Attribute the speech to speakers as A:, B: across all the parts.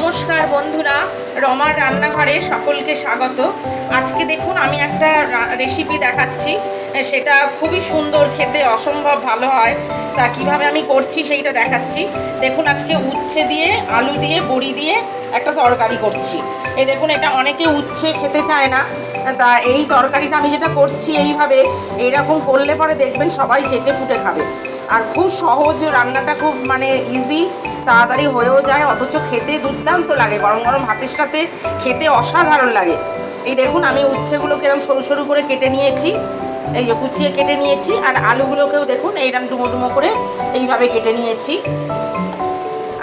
A: নমস্কার বন্ধুরা, রমার রান্নাঘরে সকলকে স্বাগত। আজকে দেখুন আমি একটা রেসিপি দেখাচ্ছি, সেটা খুবই সুন্দর, খেতে অসম্ভব ভালো হয়। তা কিভাবে আমি করছি সেইটা দেখাচ্ছি। দেখুন আজকে উচ্ছে দিয়ে, আলু দিয়ে, বড়ি দিয়ে একটা তরকারি করছি। এই দেখুন, এটা অনেকে উচ্ছে খেতে চায় না, তা এই তরকারিটা আমি যেটা করছি এইভাবে, এইরকম করলে পরে দেখবেন সবাই চেটে পুটে খাবে। আর খুব সহজ রান্নাটা, খুব ইজি, তাড়াতাড়ি হয়েও যায়, অথচ খেতে দুর্দান্ত লাগে। গরম গরম ভাতের সাথে খেতে অসাধারণ লাগে। এই দেখুন আমি উচ্ছেগুলোকে এরকম সরু সরু করে কেটে নিয়েছি, এই যে কুচিয়ে কেটে নিয়েছি। আর আলুগুলোকেও দেখুন এইরকম ডুমো ডুমো করে এইভাবে কেটে নিয়েছি।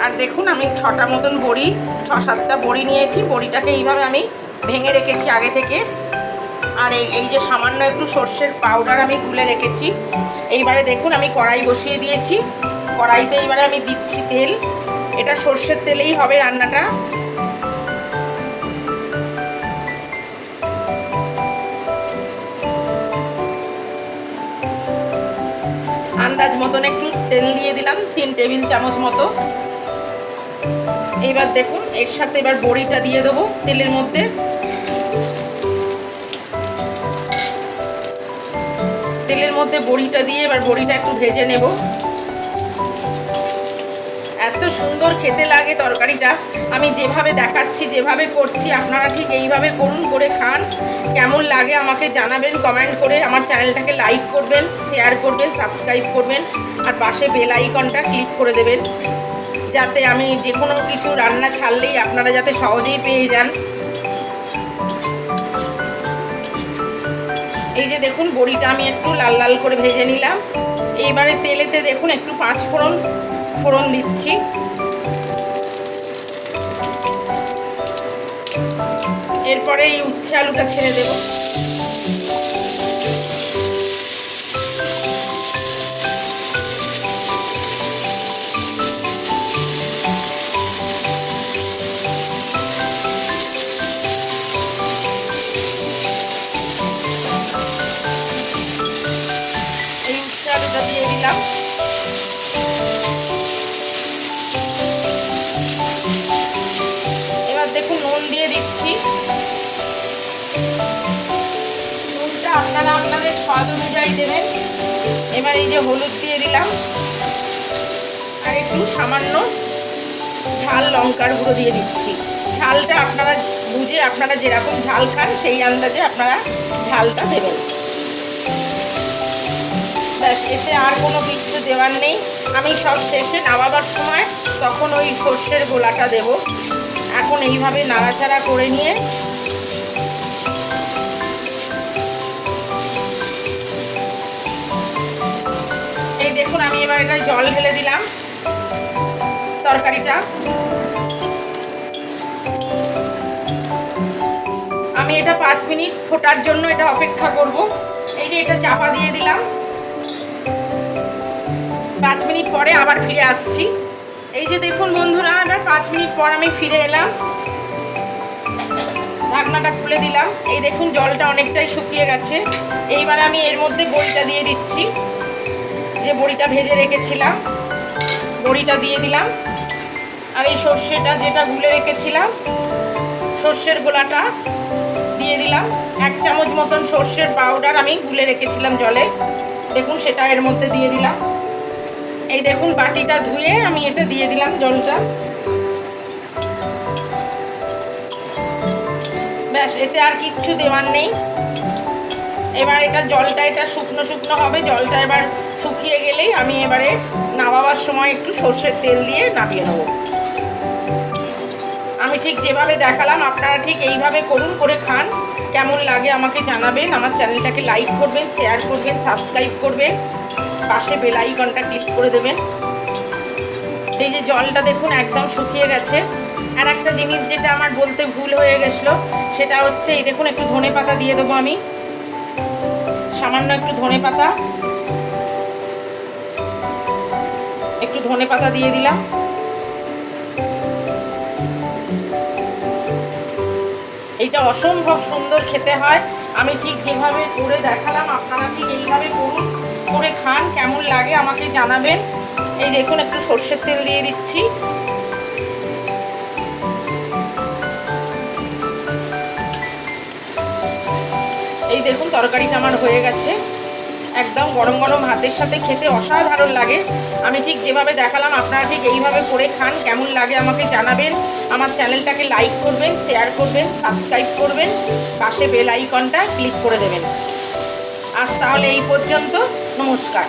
A: আর দেখুন আমি 6টা মতন বড়ি, 6-7টা বড়ি নিয়েছি। বড়িটাকে এইভাবে আমি ভেঙে রেখেছি আগে থেকে। আর এই যে সামান্য একটু সর্ষের পাউডার আমি গুলে রেখেছি। এইবারে দেখুন আমি কড়াই বসিয়ে দিয়েছি। কড়াইতে এইবারে আমি দিচ্ছি তেল। এটা সর্ষের তেলেই হবে রান্নাটা। আন্দাজ মতন একটু তেল দিয়ে দিলাম, 3 টেবিল চামচ মতো। এইবার দেখুন এর সাথে এবার বড়িটা দিয়ে দেবো তেলের মধ্যে। তেলের মধ্যে বড়িটা দিয়ে এবার বড়িটা একটু ভেজে নেব। এত সুন্দর খেতে লাগে তরকারিটা। আমি যেভাবে দেখাচ্ছি, যেভাবে করছি, আপনারা ঠিক এইভাবে করুন, করে খান। কেমন লাগে আমাকে জানাবেন কমেন্ট করে। আমার চ্যানেলটাকে লাইক করবেন, শেয়ার করবেন, সাবস্ক্রাইব করবেন, আর পাশে বেল আইকনটা ক্লিক করে দেবেন, যাতে আমি যে কোনো কিছু রান্না ছাড়লেই আপনারা যাতে সহজেই পেয়ে যান। এই যে দেখুন বড়িটা আমি একটু লাল লাল করে ভেজে নিলাম। এইবারে তেলেতে দেখুন একটু 5 ফোড়ন দিচ্ছি। এরপরে এই উচ্ছে আলুটা ছেড়ে দেব। এই উচ্ছে আলুটা দিয়ে দিলাম। দেখুন নুন দিয়ে দিচ্ছি। নুনটা আপনারা আপনাদের স্বাদ অনুযায়ী দেবেন। এবার এই যে হলুদ দিয়ে দিলাম, আর একটু সামান্য ঝাল লঙ্কার গুঁড়ো দিয়ে দিচ্ছি। ঝালটা আপনারা বুঝে, আপনারা যেরকম ঝাল খান সেই আন্দাজে আপনারা ঝালটা দেবেন। ব্যাস, এতে আর কোনো কিছু দেওয়ার নেই। আমি সব শেষে নামাবার সময় তখন ওই সর্ষের গোলাটা দেব। এখন এইভাবে নাড়াচাড়া করে নিয়ে এই দেখুন আমি এবার এটা জল ঢেলে দিলাম তরকারিটা। আমি এটা 5 মিনিট ফোটার জন্য এটা অপেক্ষা করব। এই যে এটা চাপা দিয়ে দিলাম। 5 মিনিট পরে আবার ফিরে আসছি। এই যে দেখুন বন্ধুরা, এবার 5 মিনিট পর আমি ফিরে এলাম। ঢাকনাটা খুলে দিলাম। এই দেখুন জলটা অনেকটাই শুকিয়ে গেছে। এইবার আমি এর মধ্যে বড়িটা দিয়ে দিচ্ছি, যে বড়িটা ভেজে রেখেছিলাম বড়িটা দিয়ে দিলাম। আর এই সর্ষেটা যেটা গুলে রেখেছিলাম, সর্ষের গোলাটা দিয়ে দিলাম। 1 চামচ মতন সর্ষের পাউডার আমি গুলে রেখেছিলাম জলে, দেখুন সেটা এর মধ্যে দিয়ে দিলাম। এই দেখুন বাটিটা ধুয়ে আমি এটা দিয়ে দিলাম জলটা। ব্যাস, এতে আর কিচ্ছু দেওয়ার নেই। এবার এটা জলটা এটা শুকনো শুকনো হবে। জলটা এবার শুকিয়ে গেলেই আমি এবারে নামাবার সময় একটু সর্ষের তেল দিয়ে নামিয়ে নেব। আমি ঠিক যেভাবে দেখালাম আপনারা ঠিক এইভাবে করুন, করে খান। কেমন লাগে আমাকে জানাবেন। আমার চ্যানেলটাকে লাইক করবেন, শেয়ার করবেন, সাবস্ক্রাইব করবেন, পাশে বেল আইকনটা ক্লিক করে দেবেন। এই যে জলটা দেখুন একদম শুকিয়ে গেছে। আর একটা জিনিস যেটা আমার বলতে ভুল হয়ে গেছিলো, সেটা হচ্ছে এই দেখুন একটু ধনেপাতা দিয়ে দেবো আমি, সামান্য একটু ধনেপাতা, একটু ধনেপাতা দিয়ে দিলাম। এইটা অসম্ভব সুন্দর খেতে হয়। আমি ঠিক যেভাবে করে দেখালাম আপনারা ঠিক এইভাবে করুন, করে খান। কেমন লাগে আমাকে জানাবেন। এই দেখুন একটু সর্ষের তেল দিয়ে দিচ্ছি। দেখুন তরকারিটা আমার হয়ে গেছে, একদম গরম গরম ভাতের সাথে খেতে অসাধারণ লাগে। আমি ঠিক যেভাবে দেখালাম আপনারা ঠিক এইভাবে করে খান, কেমন লাগে আমাকে জানাবেন। আমার চ্যানেলটাকে লাইক করবেন, শেয়ার করবেন, সাবস্ক্রাইব করবেন, পাশে বেল আইকনটা ক্লিক করে দেবেন। আজ তাহলে এই পর্যন্ত, নমস্কার।